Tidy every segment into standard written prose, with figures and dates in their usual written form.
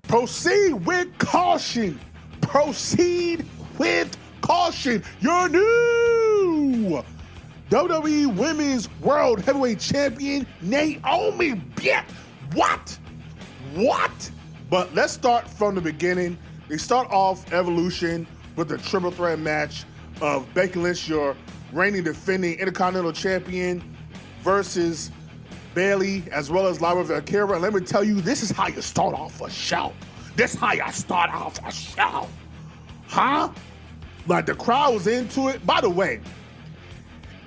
Proceed with caution. Proceed with caution. Your new WWE Women's World Heavyweight Champion, Naomi. Yeah. What? But let's start from the beginning. They start off Evolution with the triple threat match of Becky Lynch, your reigning defending Intercontinental Champion, versus Bayley, as well as Lyra Valkyria. And let me tell you, this is how you start off a show. Huh? Like, the crowd was into it. By the way,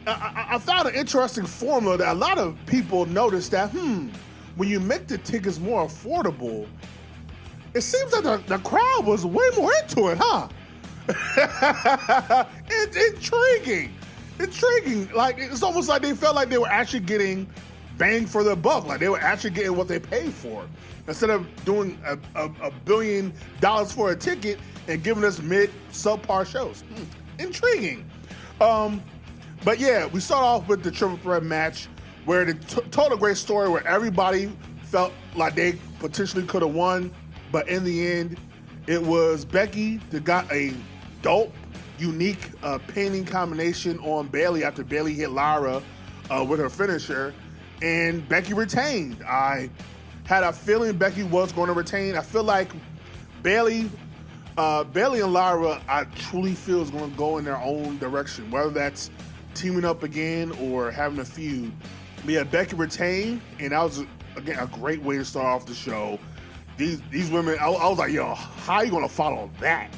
I found an interesting formula that a lot of people noticed that, when you make the tickets more affordable, it seems like the crowd was way more into it, huh? It's intriguing. Like, it's almost like they felt like they were actually getting bang for their buck. Like, they were actually getting what they paid for. Instead of doing a $1 billion for a ticket and giving us subpar shows. Intriguing. But yeah, we start off with the triple threat match where they told a great story where everybody felt like they potentially could have won, but in the end, it was Becky that got a dope, unique pinning combination on Bayley after Bayley hit Lyra with her finisher, and Becky retained. I had a feeling Becky was going to retain. I feel like Bayley and Lyra, I truly feel is going to go in their own direction, whether that's teaming up again or having a feud. But yeah, Becky retained, and that was, again, a great way to start off the show. These women, I was like, yo, how are you going to follow that?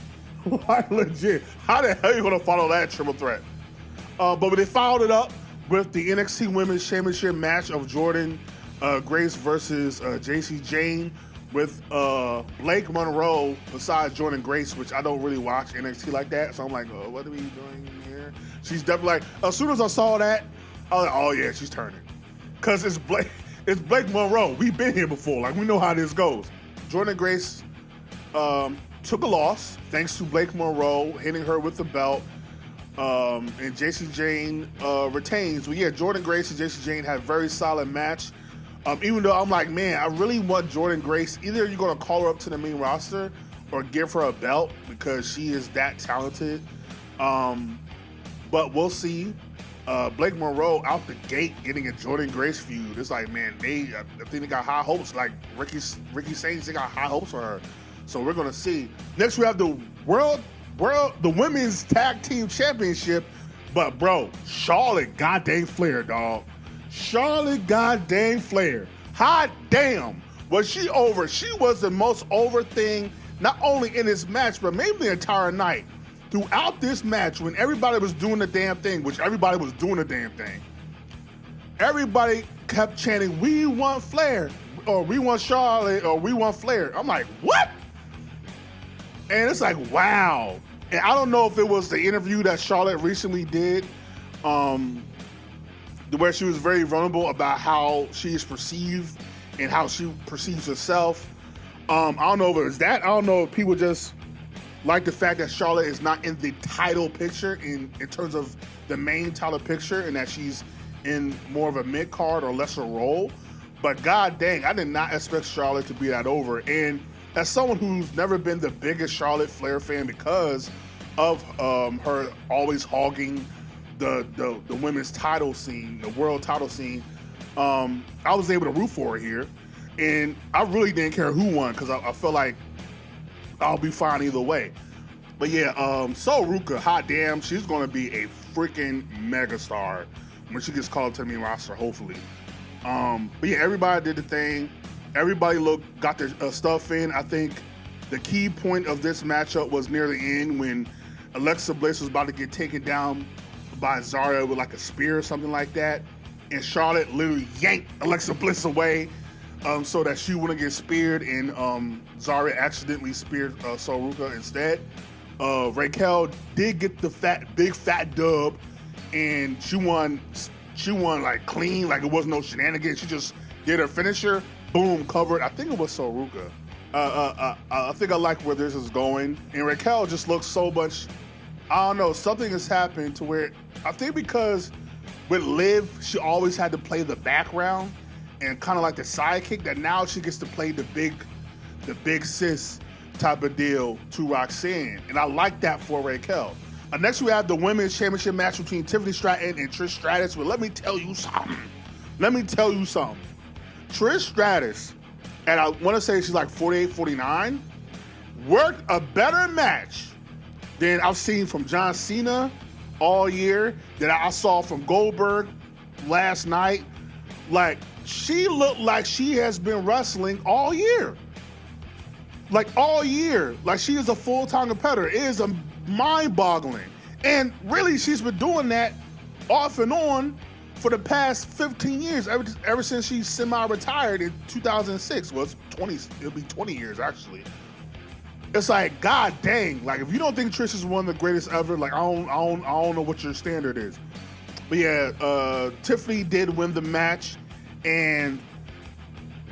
Like, legit, how the hell are you going to follow that triple threat? But they followed it up with the NXT Women's Championship match of Jordan Grace versus JC Jane, with Blake Monroe besides Jordan Grace, which I don't really watch NXT like that. So I'm like, what are we doing here? She's definitely like, as soon as I saw that, I was like, oh yeah, she's turning. Because it's Blake Monroe. We've been here before. Like, we know how this goes. Jordan Grace took a loss thanks to Blake Monroe hitting her with the belt. And JC Jane retains. But yeah, Jordan Grace and JC Jane had a very solid match. Even though I'm like, man, I really want Jordan Grace. Either you're going to call her up to the main roster or give her a belt because she is that talented. But we'll see. Blake Monroe out the gate getting a Jordan Grace feud. It's like, man, I think they got high hopes. Like Ricky Saints, they got high hopes for her. So we're going to see. Next, we have the Women's Tag Team Championship. But, bro, Charlotte goddamn Flair, dog. Charlotte goddamn Flair. Hot damn. Was she over? She was the most over thing, not only in this match, but maybe the entire night. Throughout this match, when everybody was doing the damn thing, which everybody was doing the damn thing, everybody kept chanting, we want Flair, or we want Charlotte, or we want Flair. I'm like, what? And it's like, wow. And I don't know if it was the interview that Charlotte recently did, where she was very vulnerable about how she is perceived and how she perceives herself. I don't know if it was that. I don't know if people just like the fact that Charlotte is not in the title picture in terms of the main title picture, and that she's in more of a mid-card or lesser role. But god dang, I did not expect Charlotte to be that over. And as someone who's never been the biggest Charlotte Flair fan because of her always hogging the women's title scene, the world title scene, I was able to root for her here. And I really didn't care who won because I felt like I'll be fine either way. But yeah, Sol Ruka, hot damn, she's going to be a freaking megastar when she gets called up to the main roster, hopefully. But yeah, everybody did the thing. Everybody got their stuff in. I think the key point of this matchup was near the end when Alexa Bliss was about to get taken down by Zarya with like a spear or something like that. And Charlotte literally yanked Alexa Bliss away so that she wouldn't get speared, and Zarya accidentally speared Sol Ruka instead. Raquel did get the big fat dub, and she won like clean, like it was no shenanigans. She just did her finisher, boom, covered. I think it was Sol Ruka. I think I like where this is going. And Raquel just looks so much, I don't know, something has happened to where, I think because with Liv, she always had to play the background and kind of like the sidekick, that now she gets to play the the big sis type of deal to Roxanne. And I like that for Raquel. Next, we have the women's championship match between Tiffany Stratton and Trish Stratus. But let me tell you something. Trish Stratus, and I want to say she's like 48, 49, worked a better match than I've seen from John Cena all year, that I saw from Goldberg last night. Like, she looked like she has been wrestling all year. Like, all year. Like, she is a full-time competitor. It is mind-boggling. And really, she's been doing that off and on for the past 15 years, ever since she semi-retired in 2006. Well, it'll be 20 years, actually. It's like, god dang, like, if you don't think Trish is one of the greatest ever, like, I don't know what your standard is. But yeah, Tiffany did win the match, and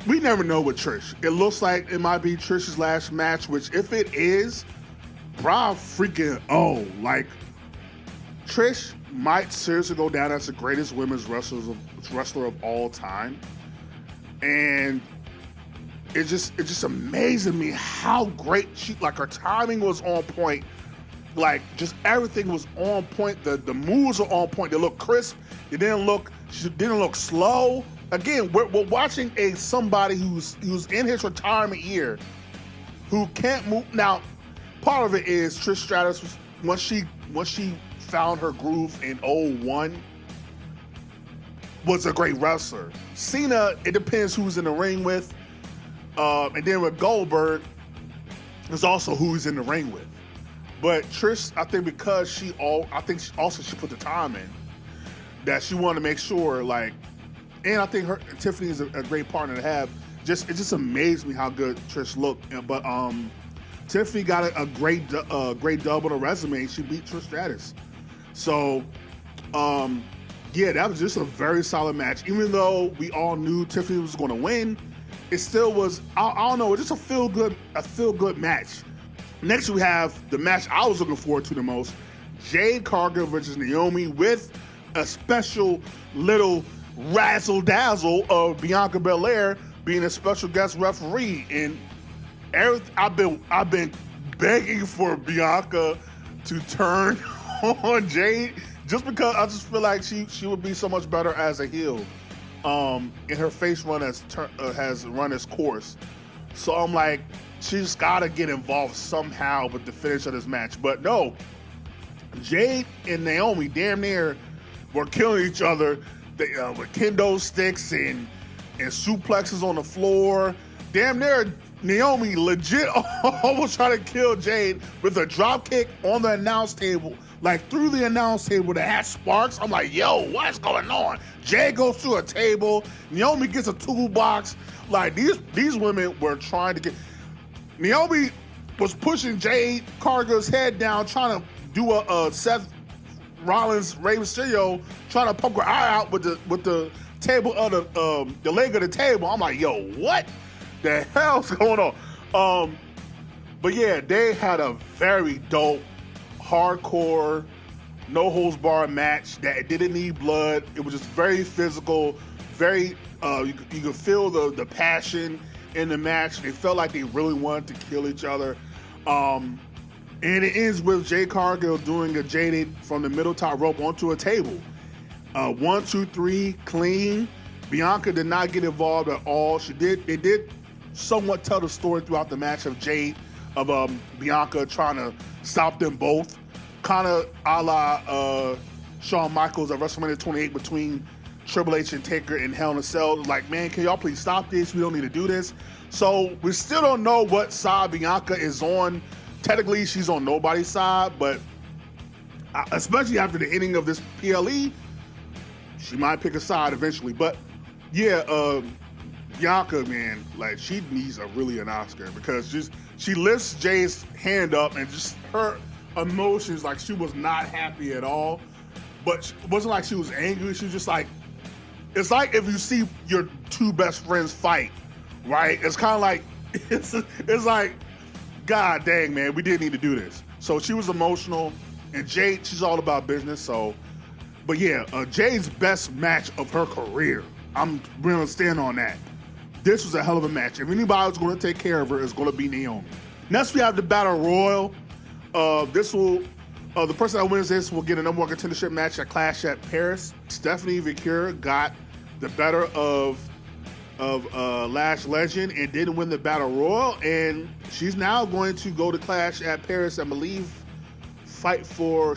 we never know with Trish. It looks like it might be Trish's last match, which if it is, bravo freaking like, Trish might seriously go down as the greatest women's wrestler of all time. And it just amazing me how great she, like, her timing was on point. Like, just everything was on point. The moves were on point. They looked crisp. She didn't look slow. Again, we're watching somebody who's in his retirement year, who can't move. Now, part of it is Trish Stratus, once she found her groove in 2001, was a great wrestler. Cena, it depends who's in the ring with. And then with Goldberg, it's also who he's in the ring with. But Trish, I think because she put the time in, that she wanted to make sure, like, and I think Tiffany is a great partner to have. It just amazed me how good Trish looked. But Tiffany got a great dub on her resume. She beat Trish Stratus. So, yeah, that was just a very solid match. Even though we all knew Tiffany was going to win, it still was, I don't know, just a feel good match. Next, we have the match I was looking forward to the most: Jade Cargill versus Naomi, with a special little razzle dazzle of Bianca Belair being a special guest referee. And I've been begging for Bianca to turn on Jade, just because I just feel like she would be so much better as a heel. And her face run has run its course. So I'm like, she's got to get involved somehow with the finish of this match. But no, Jade and Naomi damn near were killing each other with kendo sticks and suplexes on the floor. Damn near Naomi legit almost tried to kill Jade with a drop kick on the announce table, like through the announce table that had sparks. I'm like, yo, what's going on? Jade goes through a table. Naomi gets a toolbox. Like, these women were trying to get. Naomi was pushing Jade Cargill's head down, trying to do a Seth Rollins, Rey Mysterio, trying to poke her eye out with the table of the leg of the table. I'm like, yo, what the hell's going on? But yeah, they had a very dope, hardcore, no holds barred match that didn't need blood. It was just very physical, very you could feel the passion in the match. They felt like they really wanted to kill each other. And it ends with Jade Cargill doing a Jaded from the middle top rope onto a table. 1, 2, 3, clean. Bianca did not get involved at all. They did somewhat tell the story throughout the match of Bianca trying to stop them both. Kind of a la Shawn Michaels at WrestleMania 28 between Triple H and Taker in Hell in a Cell. Like, man, can y'all please stop this? We don't need to do this. So we still don't know what side Bianca is on. Technically, she's on nobody's side, but especially after the ending of this PLE, she might pick a side eventually. But yeah, Bianca, man, like, she needs really an Oscar, because she lifts Jay's hand up and just her emotions, like, she was not happy at all. But it wasn't like she was angry. She was just like, it's like if you see your two best friends fight, right? It's kind of like, it's like, God dang, man, we didn't need to do this. So she was emotional, and Jade, she's all about business. So, but yeah, Jade's best match of her career. I'm going to stand on that. this was a hell of a match. If anybody was going to take care of her, it's going to be Naomi. Next, we have the Battle Royal. The person that wins this will get a number one contendership match at Clash at Paris. Stephanie Vicure got the better of Lash Legend and didn't win the Battle Royal, and she's now going to go to Clash at Paris and believe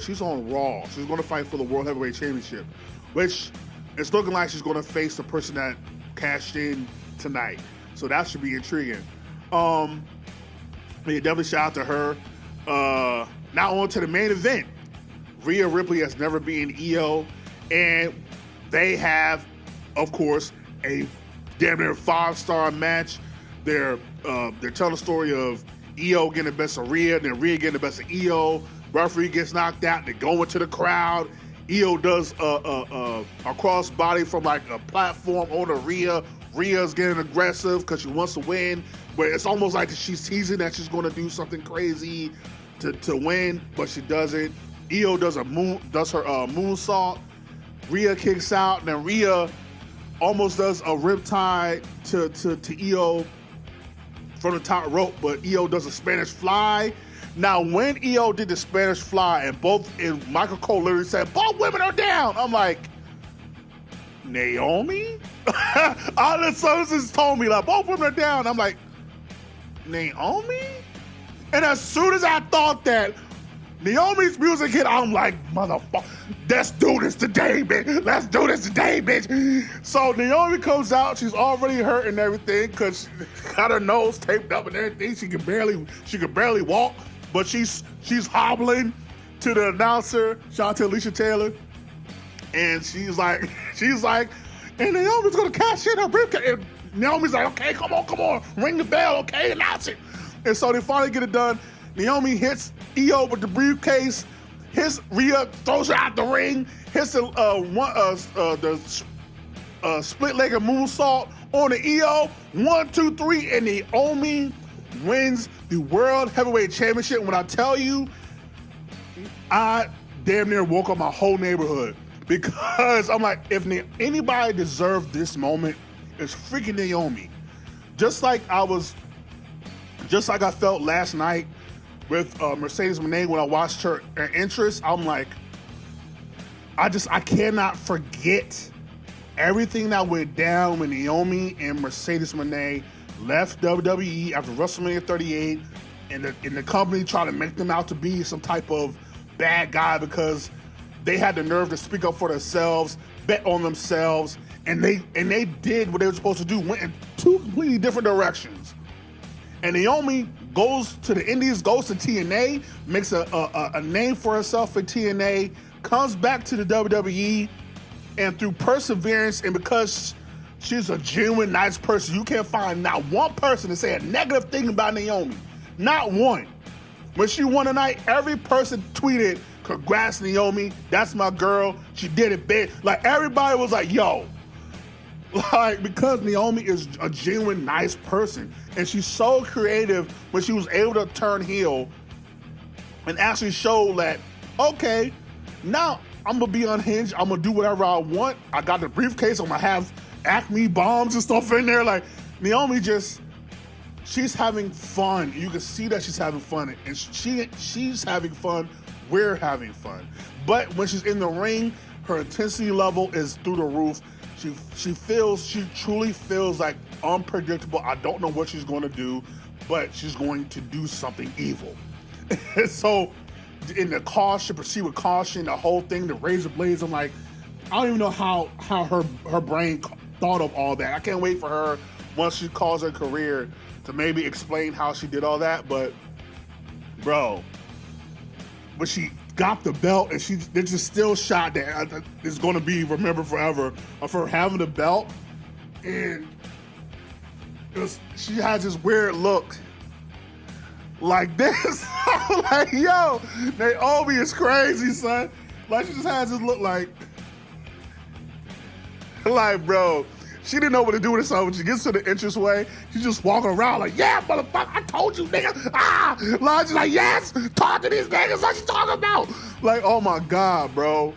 she's on Raw. She's going to fight for the World Heavyweight Championship, which it's looking like she's going to face the person that cashed in tonight. So that should be intriguing. Yeah, definitely shout out to her. Now on to the main event. Rhea Ripley has never been EO, and they have, of course, a damn near 5-star match. They're telling the story of EO getting the best of Rhea, and then Rhea getting the best of EO. Referee gets knocked out. They go into the crowd. EO does a crossbody from like a platform on to Rhea. Rhea's getting aggressive because she wants to win, but it's almost like she's teasing that she's going to do something crazy to win, but she doesn't. EO does her moonsault. Rhea kicks out, and then Rhea almost does a riptide to EO from the top rope, but EO does a Spanish fly. Now, when EO did the Spanish fly, and Michael Cole literally said, both women are down. I'm like, Naomi? All the sources told me, like, both women are down. I'm like, Naomi? And as soon as I thought that, Naomi's music hit, I'm like, motherfucker, let's do this today, bitch. Let's do this today, bitch. So Naomi comes out. She's already hurt and everything because she got her nose taped up and everything. She could barely walk, but she's hobbling to the announcer. Shout out to Alicia Taylor. And she's like, and Naomi's gonna cash in her briefcase. And Naomi's like, okay, come on, ring the bell, okay, announce it. And so they finally get it done. Naomi hits EO with the briefcase, hits Rhea, throws her out the ring, hits the split-legged moonsault on the EO. 1, 2, 3, and Naomi wins the World Heavyweight Championship. When I tell you, I damn near woke up my whole neighborhood because I'm like, if anybody deserved this moment, it's freaking Naomi. Just like I felt last night with Mercedes Moné when I watched her entrance. I'm like, I cannot forget everything that went down when Naomi and Mercedes Moné left WWE after WrestleMania 38, and the company tried to make them out to be some type of bad guy because they had the nerve to speak up for themselves, bet on themselves, and they did what they were supposed to do, went in two completely different directions. And Naomi goes to the Indies, goes to TNA, makes a name for herself in TNA, comes back to the WWE, and through perseverance and because she's a genuine nice person, you can't find not one person to say a negative thing about Naomi. Not one. When she won tonight, every person tweeted, congrats Naomi, that's my girl, she did it big. Like everybody was like, yo. Like, because Naomi is a genuine nice person, and she's so creative when she was able to turn heel and actually show that, okay, now I'm gonna be unhinged, I'm gonna do whatever I want. I got the briefcase, I'm gonna have Acme bombs and stuff in there. Like, Naomi she's having fun. You can see that she's having fun, and she's having fun, we're having fun. But when she's in the ring, her intensity level is through the roof. She truly feels like unpredictable. I don't know what she's going to do, but she's going to do something evil. So in the caution, proceed with caution, the whole thing, the razor blades, I'm like, I don't even know how her brain thought of all that. I can't wait for her, once she calls her career, to maybe explain how she did all that. But bro, when she got the belt, and there's just still shot that is going to be remembered forever of her having the belt, and she has this weird look like this. I'm like, yo, Naomi is crazy, son. Like, she just has this look like, bro, she didn't know what to do with herself. When she gets to the entranceway, she just walking around like, yeah, motherfucker, I told you, nigga. Like, she's like, yes, talk to these niggas, what you talking about? Like, oh my God, bro.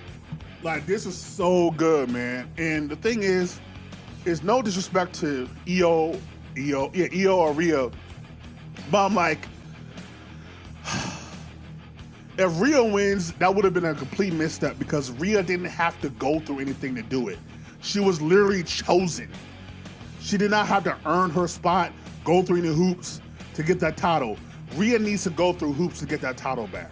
Like, this is so good, man. And the thing is it's no disrespect to Io or Rhea, but I'm like, if Rhea wins, that would have been a complete misstep because Rhea didn't have to go through anything to do it. She was literally chosen. She did not have to earn her spot, go through any hoops to get that title. Rhea needs to go through hoops to get that title back.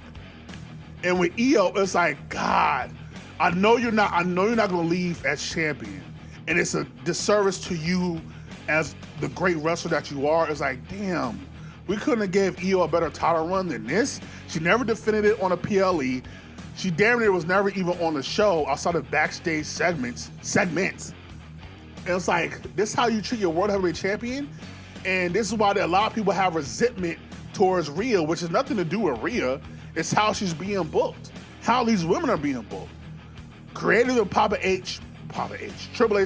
And with Io, it's like, God, I know you're not going to leave as champion, and it's a disservice to you as the great wrestler that you are. It's like, damn, we couldn't have gave Io a better title run than this. She never defended it on a PLE. She damn near was never even on the show outside of backstage segments. And it's like, this is how you treat your World Heavyweight Champion? And this is why a lot of people have resentment towards Rhea, which has nothing to do with Rhea. It's how she's being booked, how these women are being booked. Creative of Triple H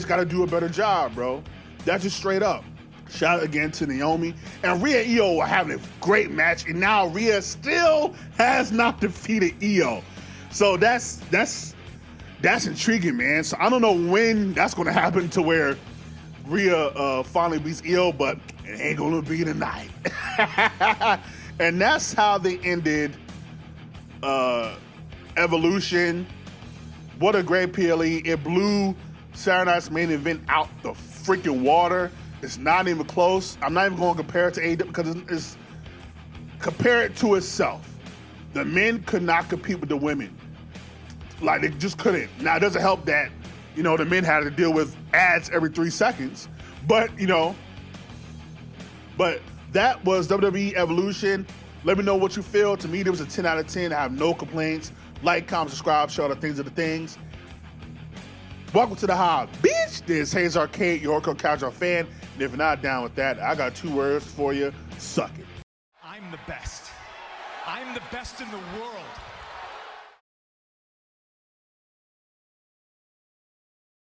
got to do a better job, bro. That's just straight up. Shout out again to Naomi. And Rhea and Io are having a great match, and now Rhea still has not defeated Io. So that's intriguing, man. So I don't know when that's going to happen to where Rhea finally beats Io, but it ain't going to be tonight. And that's how they ended Evolution. What a great PLE. It blew Saturday Night's Main Event out the freaking water. It's not even close. I'm not even going to compare it to AEW because it's compare it to itself. The men could not compete with the women. Like, they just couldn't. Now, it doesn't help that, the men had to deal with ads every 3 seconds. But that was WWE Evolution. Let me know what you feel. To me, it was a 10 out of 10. I have no complaints. Like, comment, subscribe, show the things of the things. Welcome to the Hive, bitch. This is Hayes Arcade, your Orco Casual fan. And if you're not down with that, I got 2 words for you. Suck it. I'm the best. I'm the best in the world.